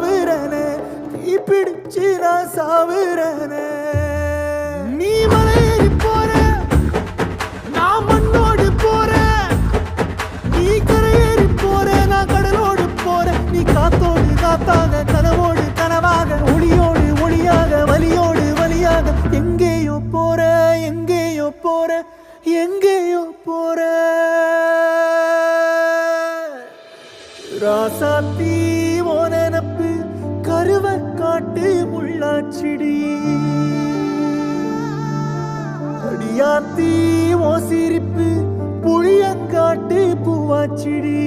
சாவுறனே தீ பிடிச்சு நான் சாவுறனே நீ மலையேறி போற நான் மண்ணோடு போறேன் நீ கரையேறி போற நான் கடலோடு போறேன் நீ காத்தோடு காத்தாக கனவோடு கனவாக ஒளியோடு ஒளியாக வலியோடு வலியாக எங்கேயோ போற எங்கேயோ போற எங்கேயோ போற ராசாத்தி ஓ நினப்பு கருவ காட்டு முள்ளாச்சிடி அடியாத்தி ஓ சிரிப்பு புளியங்காட்டு பூவாச்சிடி